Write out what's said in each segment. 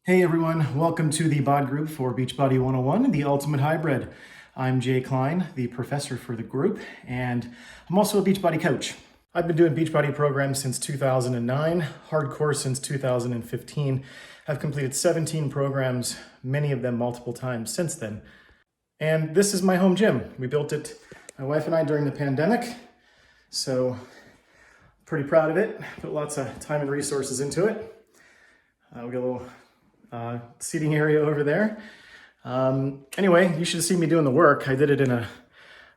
Hey everyone, welcome to the BOD group for Beachbody 101, the ultimate hybrid. I'm Jay Klein, the professor for the group, and I'm also a Beachbody coach. I've been doing Beachbody programs since 2009, hardcore since 2015. I've completed 17 programs, many of them multiple times since then. And this is my home gym. We built it, my wife and I, during the pandemic, so pretty proud of it. Put lots of time and resources into it. We got a little seating area over there. Anyway, you should see me doing the work. I did it in a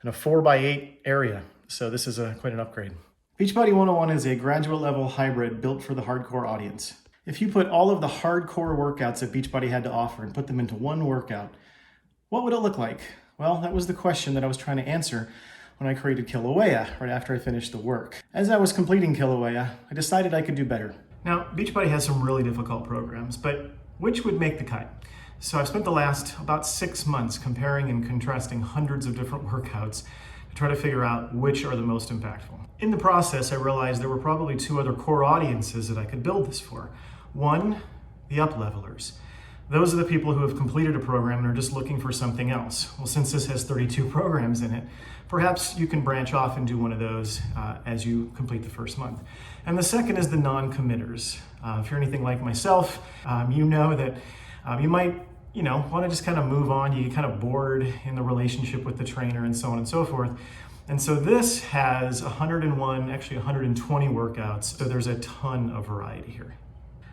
4x8 area, so this is quite an upgrade. Beachbody 101 is a graduate level hybrid built for the hardcore audience. If you put all of the hardcore workouts that Beachbody had to offer and put them into one workout, what would it look like? Well, that was the question that I was trying to answer when I created Kilauea right after I finished the work. As I was completing Kilauea, I decided I could do better. Now, Beachbody has some really difficult programs, but which would make the cut? So I've spent the last about 6 months comparing and contrasting hundreds of different workouts to try to figure out which are the most impactful. In the process, I realized there were probably two other core audiences that I could build this for. One, the up-levelers. Those are the people who have completed a program and are just looking for something else. Well, since this has 32 programs in it, perhaps you can branch off and do one of those as you complete the first month. And the second is the non-committers. If you're anything like myself, you know that you might want to just kind of move on. You get kind of bored in the relationship with the trainer and so on and so forth. And so this has 101, actually 120 workouts. So there's a ton of variety here.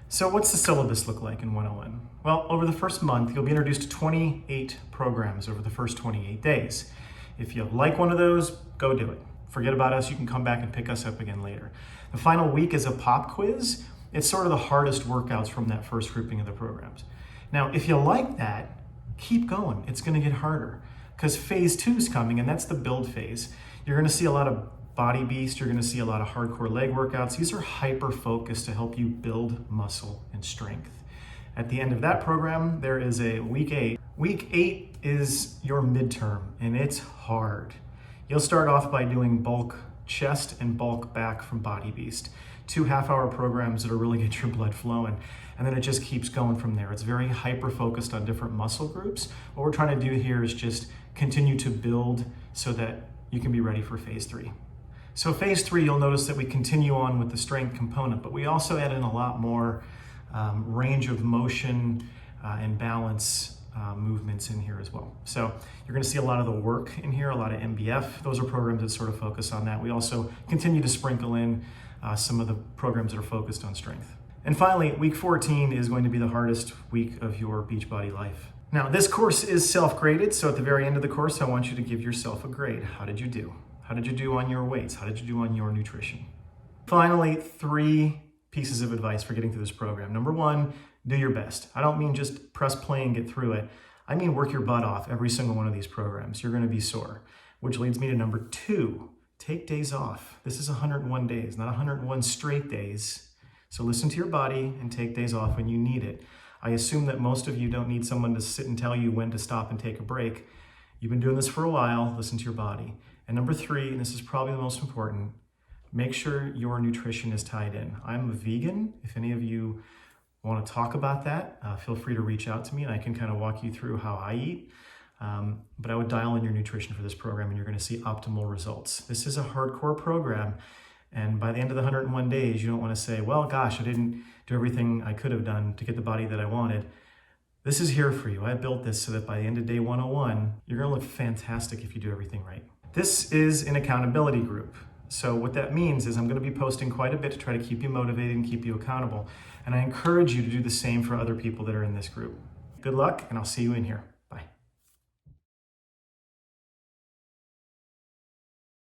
So what's the syllabus look like in 101? Well, over the first month, you'll be introduced to 28 programs over the first 28 days. If you like one of those, go do it. Forget about us, you can come back and pick us up again later. The final week is a pop quiz. It's sort of the hardest workouts from that first grouping of the programs. Now, if you like that, keep going. It's gonna get harder because phase 2 is coming, and that's the build phase. You're gonna see a lot of Body Beast, you're gonna see a lot of hardcore leg workouts. These are hyper-focused to help you build muscle and strength. At the end of that program, there is a week 8. Week 8 is your midterm, and it's hard. You'll start off by doing bulk chest and bulk back from Body Beast. 2 half-hour programs that'll really get your blood flowing, and then it just keeps going from there. It's very hyper-focused on different muscle groups. What we're trying to do here is just continue to build so that you can be ready for phase 3. So phase 3, you'll notice that we continue on with the strength component, but we also add in a lot more range of motion and balance movements in here as well. So you're gonna see a lot of the work in here, a lot of MBF. Those are programs that sort of focus on that. We also continue to sprinkle in some of the programs that are focused on strength. And finally, week 14 is going to be the hardest week of your Beachbody life. Now, this course is self-graded, so at the very end of the course, I want you to give yourself a grade. How did you do? How did you do on your weights? How did you do on your nutrition? Finally, 3 pieces of advice for getting through this program. Number 1, do your best. I don't mean just press play and get through it. I mean work your butt off every single one of these programs. You're gonna be sore, which leads me to number 2, take days off. This is 101 days, not 101 straight days. So listen to your body and take days off when you need it. I assume that most of you don't need someone to sit and tell you when to stop and take a break. You've been doing this for a while, listen to your body. And number 3, and this is probably the most important, make sure your nutrition is tied in. I'm a vegan. If any of you want to talk about that, feel free to reach out to me and I can kind of walk you through how I eat. But I would dial in your nutrition for this program and you're going to see optimal results. This is a hardcore program. And by the end of the 101 days, you don't want to say, well, gosh, I didn't do everything I could have done to get the body that I wanted. This is here for you. I built this so that by the end of day 101, you're going to look fantastic if you do everything right. This is an accountability group. So what that means is I'm going to be posting quite a bit to try to keep you motivated and keep you accountable. And I encourage you to do the same for other people that are in this group. Good luck, and I'll see you in here.